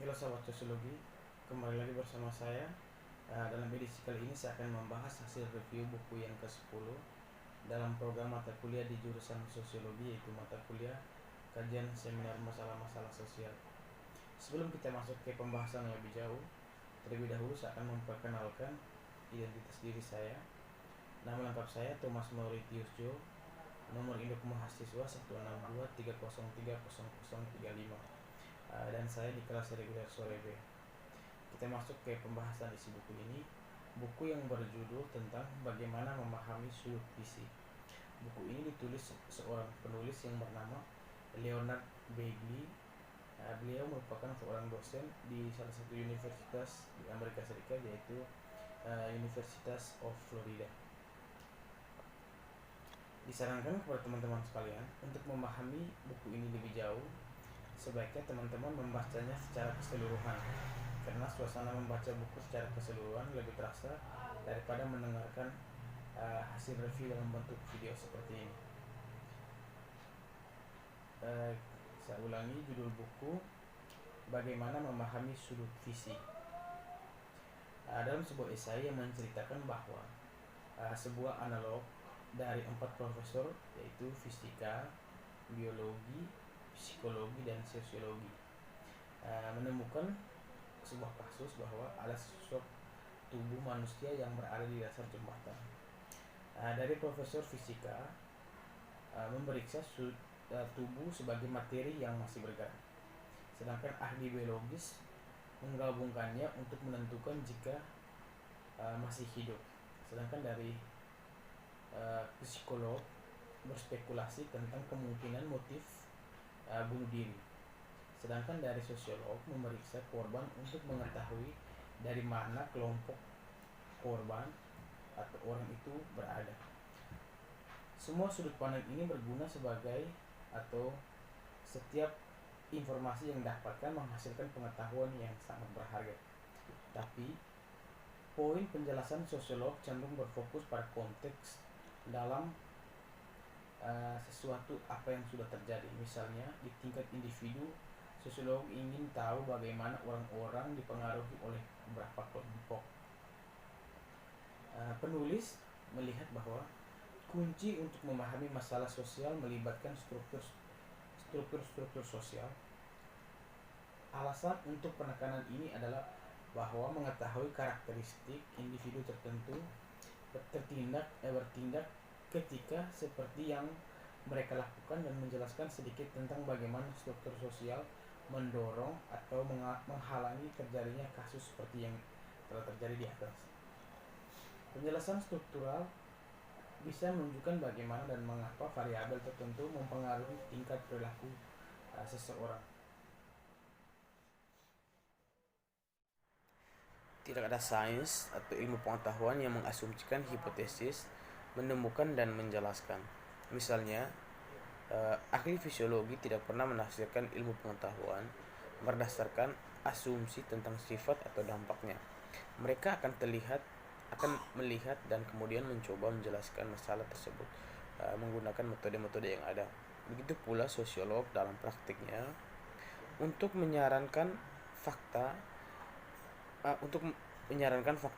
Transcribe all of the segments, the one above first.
Halo sahabat sosiologi, kembali lagi bersama saya. Dalam edisi kali ini saya akan membahas hasil review buku yang ke-10 dalam program mata kuliah di jurusan sosiologi, yaitu mata kuliah kajian seminar masalah-masalah sosial. Sebelum kita masuk ke pembahasan yang lebih jauh, terlebih dahulu saya akan memperkenalkan identitas diri saya. Nama lengkap saya Thomas Mauritius Jo, nomor induk mahasiswa 16230300035, dan saya di kelas reguler sore B. Kita masuk ke pembahasan isi buku ini. Buku yang berjudul tentang bagaimana memahami sudut visi. Buku ini ditulis seorang penulis yang bernama Leonard Bagley. Beliau merupakan seorang dosen di salah satu universitas di Amerika Serikat, yaitu Universitas of Florida. Disarankan kepada teman-teman sekalian untuk memahami buku ini lebih jauh, sebaiknya teman-teman membacanya secara keseluruhan, karena suasana membaca buku secara keseluruhan lebih terasa daripada mendengarkan hasil review dalam bentuk video seperti ini. Saya ulangi judul buku, bagaimana memahami sudut visi. Dalam sebuah esai yang menceritakan bahwa sebuah analog dari 4 profesor, yaitu fisika, biologi, psikologi, dan sosiologi, menemukan sebuah kasus bahwa ada sosok tubuh manusia yang berada di dasar jembatan. Dari profesor fisika memeriksa tubuh sebagai materi yang masih bergerak, sedangkan ahli biologis menggabungkannya untuk menentukan jika masih hidup, sedangkan dari psikolog berspekulasi tentang kemungkinan motif bunuh diri, sedangkan dari sosiolog memeriksa korban untuk mengetahui dari mana kelompok korban atau orang itu berada. Semua sudut pandang ini berguna sebagai atau setiap informasi yang didapatkan menghasilkan pengetahuan yang sangat berharga. Tapi poin penjelasan sosiolog cenderung berfokus pada konteks dalam sesuatu apa yang sudah terjadi. Misalnya di tingkat individu, sosiolog ingin tahu bagaimana orang-orang dipengaruhi oleh beberapa kelompok. Penulis melihat bahwa kunci untuk memahami masalah sosial melibatkan struktur sosial. Alasan untuk penekanan ini adalah bahwa mengetahui karakteristik individu tertentu bertindak ketika seperti yang mereka lakukan, dan menjelaskan sedikit tentang bagaimana struktur sosial mendorong atau menghalangi terjadinya kasus seperti yang telah terjadi di atas. Penjelasan struktural bisa menunjukkan bagaimana dan mengapa variabel tertentu mempengaruhi tingkat perilaku seseorang. Tidak ada sains atau ilmu pengetahuan yang mengasumsikan hipotesis, menemukan dan menjelaskan. Misalnya, ahli fisiologi tidak pernah menafsirkan ilmu pengetahuan berdasarkan asumsi tentang sifat atau dampaknya. Mereka akan melihat dan kemudian mencoba menjelaskan masalah tersebut menggunakan metode-metode yang ada. Begitu pula sosiolog dalam praktiknya untuk menyarankan fakta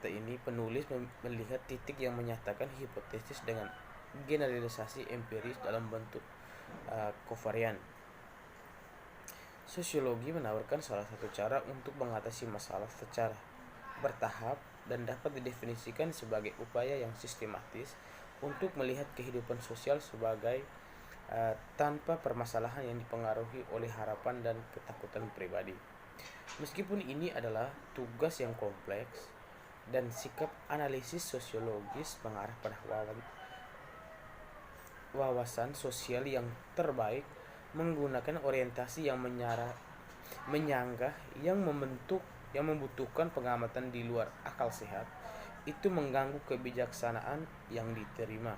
ini, penulis melihat titik yang menyatakan hipotesis dengan generalisasi empiris dalam bentuk kovarian. Sosiologi menawarkan salah satu cara untuk mengatasi masalah secara bertahap dan dapat didefinisikan sebagai upaya yang sistematis untuk melihat kehidupan sosial sebagai tanpa permasalahan yang dipengaruhi oleh harapan dan ketakutan pribadi. Meskipun ini adalah tugas yang kompleks dan sikap analisis sosiologis mengarah pada wawasan sosial yang terbaik, menggunakan orientasi yang menyanggah yang membutuhkan pengamatan di luar akal sehat, itu mengganggu kebijaksanaan yang diterima.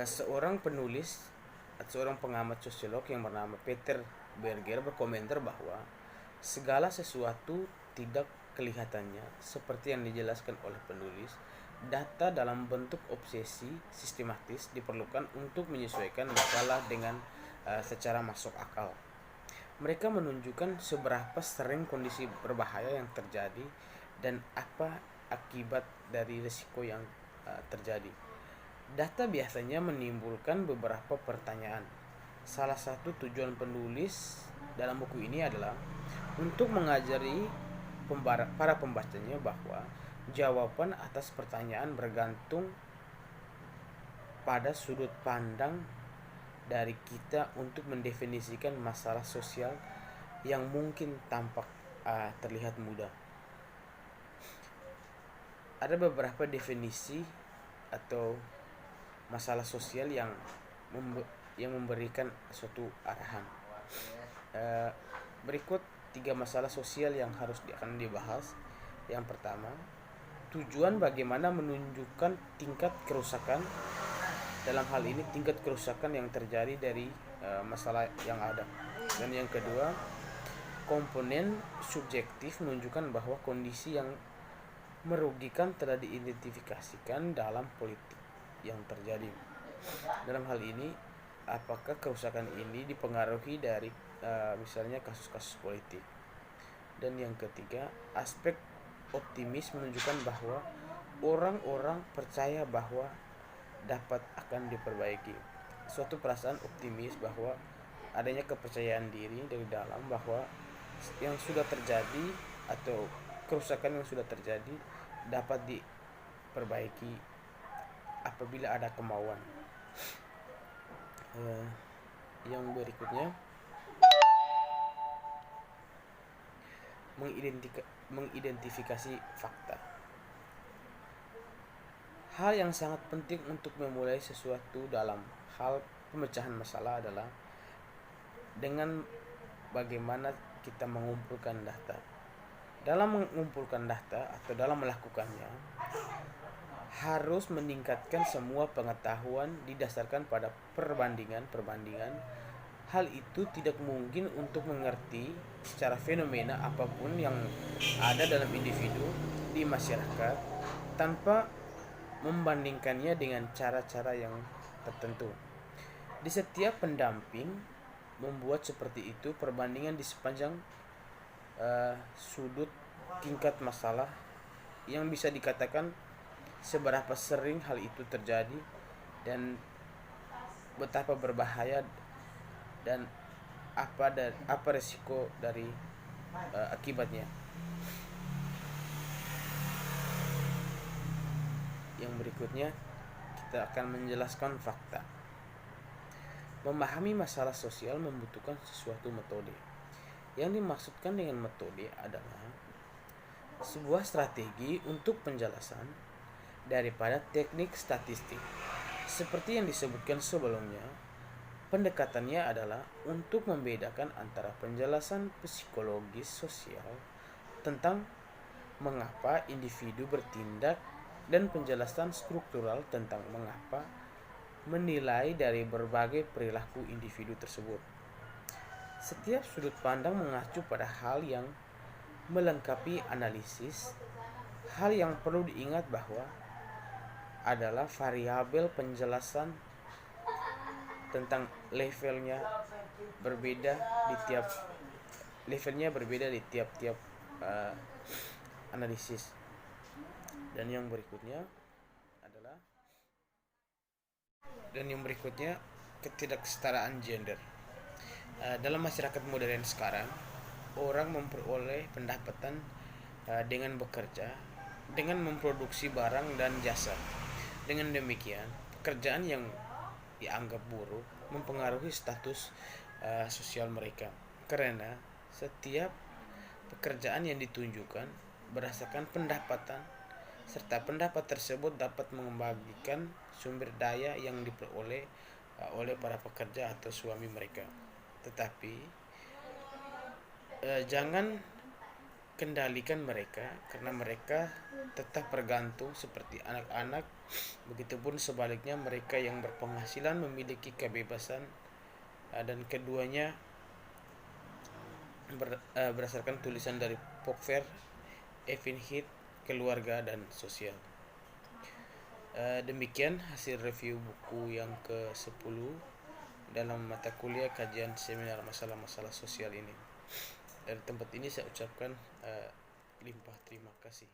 Seorang pengamat sosiolog yang bernama Peter Berger berkomentar bahwa segala sesuatu tidak kelihatannya seperti yang dijelaskan oleh penulis. Data dalam bentuk obsesi sistematis diperlukan untuk menyesuaikan masalah dengan secara masuk akal. Mereka menunjukkan seberapa sering kondisi berbahaya yang terjadi dan apa akibat dari risiko yang terjadi. Data biasanya menimbulkan beberapa pertanyaan. Salah satu tujuan penulis dalam buku ini adalah untuk mengajari para pembacanya bahwa jawaban atas pertanyaan bergantung pada sudut pandang dari kita untuk mendefinisikan masalah sosial yang mungkin tampak terlihat mudah. Ada beberapa definisi atau masalah sosial yang memberikan suatu arahan. Berikut 3 masalah sosial yang akan dibahas. Yang pertama, tujuan bagaimana menunjukkan tingkat kerusakan. Dalam hal ini tingkat kerusakan yang terjadi dari masalah yang ada. Dan yang kedua, komponen subjektif menunjukkan bahwa kondisi yang merugikan telah diidentifikasikan dalam politik yang terjadi. Dalam hal ini, apakah kerusakan ini dipengaruhi dari misalnya kasus-kasus politik. Dan yang ketiga, aspek optimis menunjukkan bahwa orang-orang percaya bahwa dapat akan diperbaiki. Suatu perasaan optimis bahwa adanya kepercayaan diri dari dalam bahwa yang sudah terjadi atau kerusakan yang sudah terjadi dapat diperbaiki apabila ada kemauan. Yang berikutnya, mengidentifikasi fakta. Hal yang sangat penting untuk memulai sesuatu dalam hal pemecahan masalah adalah dengan bagaimana kita mengumpulkan data. Dalam mengumpulkan data atau dalam melakukannya, harus meningkatkan semua pengetahuan didasarkan pada perbandingan. Hal itu tidak mungkin untuk mengerti secara fenomena apapun yang ada dalam individu di masyarakat tanpa membandingkannya dengan cara-cara yang tertentu. Di setiap pendamping membuat seperti itu perbandingan di sepanjang sudut tingkat masalah yang bisa dikatakan seberapa sering hal itu terjadi dan betapa berbahaya dan apa resiko dari akibatnya. Yang berikutnya kita akan menjelaskan fakta. Memahami masalah sosial membutuhkan sesuatu metode. Yang dimaksudkan dengan metode adalah sebuah strategi untuk penjelasan daripada teknik statistik. Seperti yang disebutkan sebelumnya, pendekatannya adalah untuk membedakan antara penjelasan psikologis sosial tentang mengapa individu bertindak dan penjelasan struktural tentang mengapa menilai dari berbagai perilaku individu tersebut. Setiap sudut pandang mengacu pada hal yang melengkapi analisis. Hal yang perlu diingat bahwa adalah variabel penjelasan tentang levelnya berbeda di tiap analisis. Dan yang berikutnya ketidaksetaraan gender. Dalam masyarakat modern sekarang, orang memperoleh pendapatan dengan bekerja, dengan memproduksi barang dan jasa. Dengan demikian, pekerjaan yang dianggap buruk mempengaruhi status sosial mereka, karena setiap pekerjaan yang ditunjukkan berdasarkan pendapatan, serta pendapat tersebut dapat mengembalikan sumber daya yang diperoleh oleh para pekerja atau suami mereka. Tetapi jangan kendalikan mereka, karena mereka tetap bergantung seperti anak-anak. Begitupun sebaliknya, mereka yang berpenghasilan memiliki kebebasan dan keduanya berdasarkan tulisan dari Popper, Evin Heath, keluarga dan sosial. Demikian hasil review buku yang ke-10 dalam mata kuliah kajian seminar masalah-masalah sosial ini. Dari tempat ini saya ucapkan limpah terima kasih.